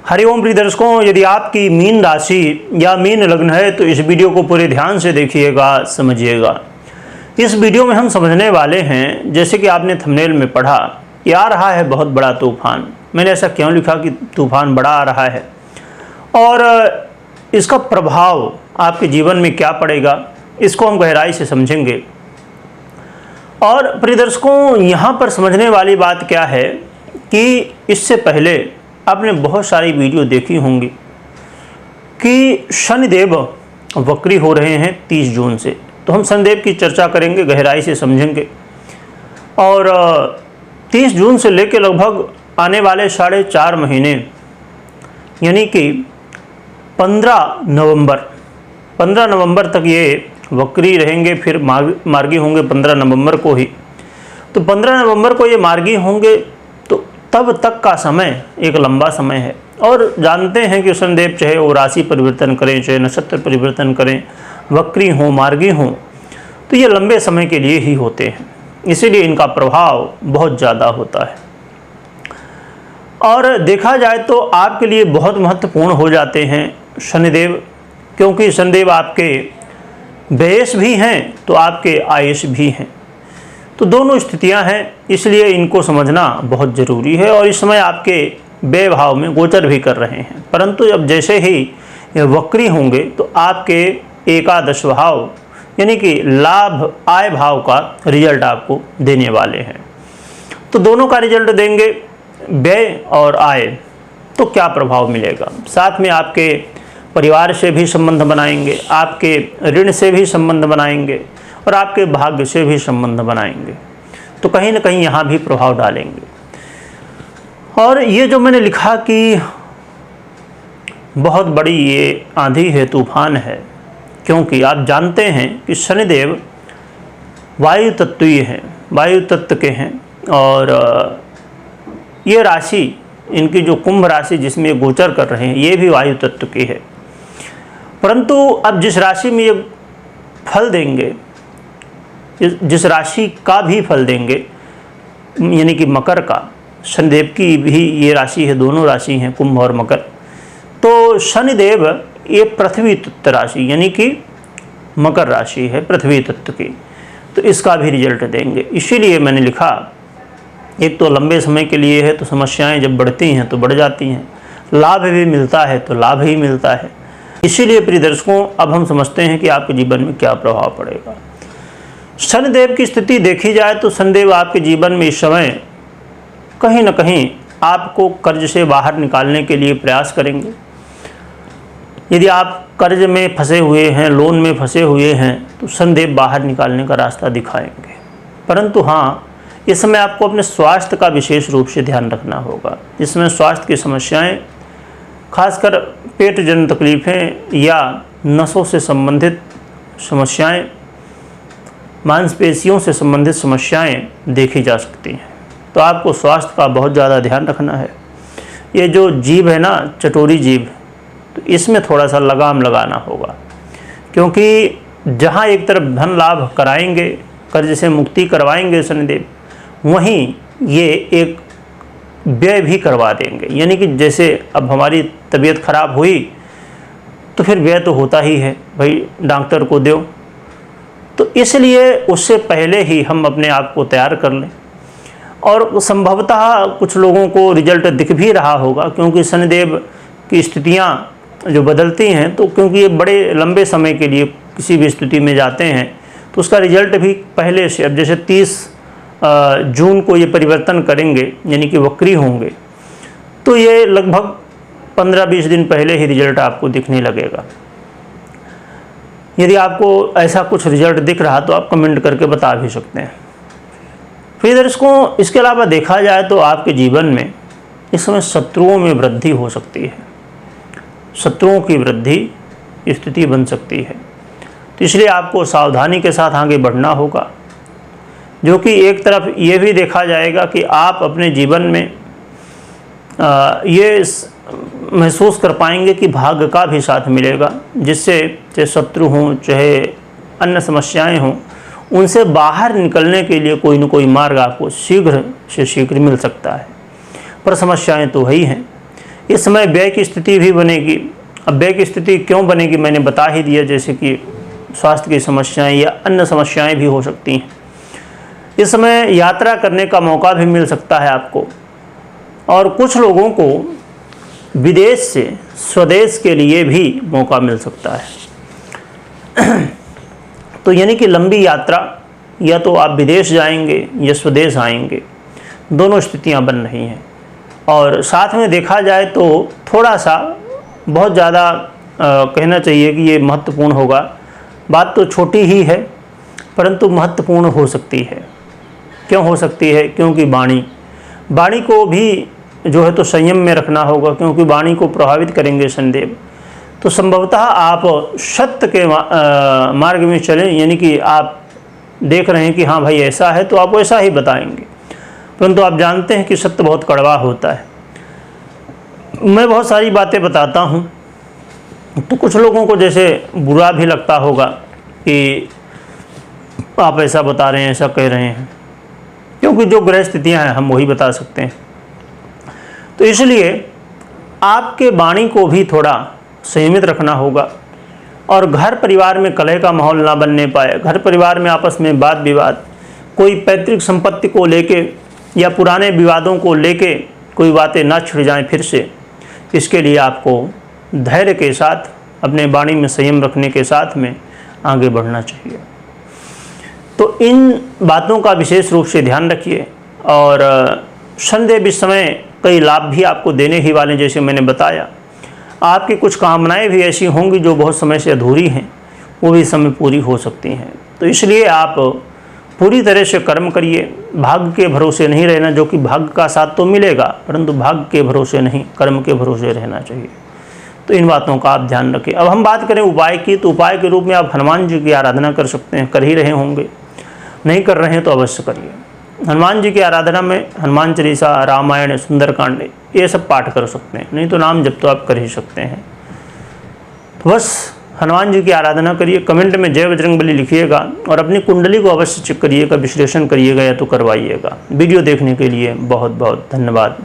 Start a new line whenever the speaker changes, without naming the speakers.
हरिओम प्रिय दर्शकों, यदि आपकी मीन राशि या मीन लग्न है तो इस वीडियो को पूरे ध्यान से देखिएगा, समझिएगा। इस वीडियो में हम समझने वाले हैं, जैसे कि आपने थंबनेल में पढ़ा कि आ रहा है बहुत बड़ा तूफान। मैंने ऐसा क्यों लिखा कि तूफान बड़ा आ रहा है और इसका प्रभाव आपके जीवन में क्या पड़ेगा, इसको हम गहराई से समझेंगे। और प्रिय दर्शकों, यहाँ पर समझने वाली बात क्या है कि इससे पहले आपने बहुत सारी वीडियो देखी होंगी कि शनिदेव वक्री हो रहे हैं 30 जून से। तो हम शनिदेव की चर्चा करेंगे, गहराई से समझेंगे। और 30 जून से लेकर लगभग आने वाले 4.5 महीने, यानी कि 15 नवंबर तक ये वक्री रहेंगे, फिर मार्गी होंगे 15 नवंबर को ही। तो 15 नवंबर को ये मार्गी होंगे, तो तब तक का समय एक लंबा समय है। और जानते हैं कि शनिदेव चाहे वो राशि परिवर्तन करें, चाहे नक्षत्र परिवर्तन करें, वक्री हों, मार्गी हों, तो ये लंबे समय के लिए ही होते हैं, इसीलिए इनका प्रभाव बहुत ज़्यादा होता है। और देखा जाए तो आपके लिए बहुत महत्वपूर्ण हो जाते हैं शनिदेव, क्योंकि शनिदेव आपके व्ययश भी हैं तो आपके आयश भी हैं। तो दोनों स्थितियां हैं, इसलिए इनको समझना बहुत ज़रूरी है। और इस समय आपके व्यय भाव में गोचर भी कर रहे हैं, परंतु अब जैसे ही ये वक्री होंगे तो आपके एकादश भाव यानी कि लाभ आय भाव का रिजल्ट आपको देने वाले हैं। तो दोनों का रिजल्ट देंगे, व्यय और आय। तो क्या प्रभाव मिलेगा, साथ में आपके परिवार से भी संबंध बनाएंगे, आपके ऋण से भी संबंध बनाएंगे और आपके भाग्य से भी संबंध बनाएंगे। तो कहीं ना कहीं यहाँ भी प्रभाव डालेंगे। और ये जो मैंने लिखा कि बहुत बड़ी ये आंधी है, तूफान है, क्योंकि आप जानते हैं कि शनिदेव वायु तत्वीय हैं, वायु तत्व के हैं। और ये राशि, इनकी जो कुंभ राशि जिसमें ये गोचर कर रहे हैं, ये भी वायु तत्व की है। परंतु अब जिस राशि में ये फल देंगे, जिस राशि का भी फल देंगे, यानी कि मकर का, शनिदेव की भी ये राशि है, दोनों राशि हैं कुंभ और मकर। तो शनिदेव ये पृथ्वी तत्व राशि यानी कि मकर राशि है, पृथ्वी तत्व की, तो इसका भी रिजल्ट देंगे। इसीलिए मैंने लिखा, एक तो लंबे समय के लिए है, तो समस्याएं जब बढ़ती हैं तो बढ़ जाती हैं, लाभ भी मिलता है तो लाभ ही मिलता है। इसीलिए प्रिय दर्शकों, अब हम समझते हैं कि आपके जीवन में क्या प्रभाव पड़ेगा। शनिदेव की स्थिति देखी जाए तो शनिदेव आपके जीवन में इस समय कहीं ना कहीं आपको कर्ज से बाहर निकालने के लिए प्रयास करेंगे। यदि आप कर्ज में फंसे हुए हैं, लोन में फंसे हुए हैं, तो शनिदेव बाहर निकालने का रास्ता दिखाएंगे। परंतु हाँ, इस समय आपको अपने स्वास्थ्य का विशेष रूप से ध्यान रखना होगा। इसमें स्वास्थ्य की समस्याएं, खासकर पेट जनित तकलीफ़ें या नसों से संबंधित समस्याएं, मांसपेशियों से संबंधित समस्याएं देखी जा सकती हैं। तो आपको स्वास्थ्य का बहुत ज़्यादा ध्यान रखना है। ये जो जीभ है ना, चटोरी जीभ, तो इसमें थोड़ा सा लगाम लगाना होगा, क्योंकि जहाँ एक तरफ धन लाभ कराएंगे, कर्ज से मुक्ति करवाएंगे शनिदेव, वहीं ये एक व्यय भी करवा देंगे। यानी कि जैसे अब हमारी तबीयत खराब हुई तो फिर व्यय तो होता ही है, भाई डॉक्टर को दो। तो इसलिए उससे पहले ही हम अपने आप को तैयार कर लें। और संभवतः कुछ लोगों को रिजल्ट दिख भी रहा होगा, क्योंकि शनिदेव की स्थितियाँ जो बदलती हैं, तो क्योंकि ये बड़े लंबे समय के लिए किसी भी स्थिति में जाते हैं, तो उसका रिजल्ट भी पहले से, अब जैसे 30 जून को ये परिवर्तन करेंगे, यानी कि वक्री होंगे, तो ये लगभग 15-20 दिन पहले ही रिजल्ट आपको दिखने लगेगा। यदि आपको ऐसा कुछ रिजल्ट दिख रहा तो आप कमेंट करके बता भी सकते हैं। फिर दर्शकों, इसके अलावा देखा जाए तो आपके जीवन में इस समय शत्रुओं में वृद्धि हो सकती है, शत्रुओं की वृद्धि स्थिति बन सकती है। तो इसलिए आपको सावधानी के साथ आगे बढ़ना होगा, जो कि एक तरफ ये भी देखा जाएगा कि आप अपने जीवन में ये महसूस कर पाएंगे कि भाग्य का भी साथ मिलेगा, जिससे चाहे शत्रु हों, चाहे अन्य समस्याएं हों, उनसे बाहर निकलने के लिए कोई न कोई मार्ग आपको शीघ्र से शीघ्र मिल सकता है। पर समस्याएं तो वही हैं, इस समय व्यय की स्थिति भी बनेगी। अब व्यय की स्थिति क्यों बनेगी मैंने बता ही दिया, जैसे कि स्वास्थ्य की समस्याएं या अन्य समस्याएं भी हो सकती हैं। इस समय यात्रा करने का मौका भी मिल सकता है आपको, और कुछ लोगों को विदेश से स्वदेश के लिए भी मौका मिल सकता है। तो यानी कि लंबी यात्रा, या तो आप विदेश जाएंगे या स्वदेश आएंगे, दोनों स्थितियां बन रही हैं। और साथ में देखा जाए तो थोड़ा सा बहुत ज़्यादा कहना चाहिए कि ये महत्वपूर्ण होगा। बात तो छोटी ही है परंतु महत्वपूर्ण हो सकती है। क्यों हो सकती है? क्योंकि वाणी को भी जो है तो संयम में रखना होगा, क्योंकि वाणी को प्रभावित करेंगे शनिदेव। तो संभवतः आप सत्य के मार्ग में चलें, यानी कि आप देख रहे हैं कि हाँ भाई ऐसा है तो आप वैसा ही बताएंगे, परंतु आप जानते हैं कि सत्य बहुत कड़वा होता है। मैं बहुत सारी बातें बताता हूँ तो कुछ लोगों को जैसे बुरा भी लगता होगा कि आप ऐसा बता रहे हैं, ऐसा कह रहे हैं, क्योंकि जो ग्रह स्थितियाँ हैं हम वही बता सकते हैं। तो इसलिए आपके वाणी को भी थोड़ा संयमित रखना होगा, और घर परिवार में कलह का माहौल ना बनने पाए। घर परिवार में आपस में वाद विवाद, कोई पैतृक संपत्ति को लेके या पुराने विवादों को लेके कोई बातें ना छिड़ जाएं फिर से, इसके लिए आपको धैर्य के साथ अपने वाणी में संयम रखने के साथ में आगे बढ़ना चाहिए। तो इन बातों का विशेष रूप से ध्यान रखिए। और शनिदेव इस समय कई लाभ भी आपको देने ही वाले, जैसे मैंने बताया। आपकी कुछ कामनाएं भी ऐसी होंगी जो बहुत समय से अधूरी हैं, वो भी इस समय पूरी हो सकती हैं। तो इसलिए आप पूरी तरह से कर्म करिए, भाग्य के भरोसे नहीं रहना, जो कि भाग्य का साथ तो मिलेगा परंतु भाग्य के भरोसे नहीं, कर्म के भरोसे रहना चाहिए। तो इन बातों का आप ध्यान रखें। अब हम बात करें उपाय की, तो उपाय के रूप में आप हनुमान जी की आराधना कर सकते हैं। कर ही रहे होंगे, नहीं कर रहे हैं तो अवश्य करिए। हनुमान जी की आराधना में हनुमान चालीसा, रामायण, सुंदरकांड, ये सब पाठ कर सकते हैं। नहीं तो नाम जब तो आप कर ही सकते हैं। तो बस हनुमान जी की आराधना करिए। कमेंट में जय बजरंगबली लिखिएगा, और अपनी कुंडली को अवश्य चेक करिएगा, विश्लेषण करिएगा या तो करवाइएगा। वीडियो देखने के लिए बहुत बहुत धन्यवाद।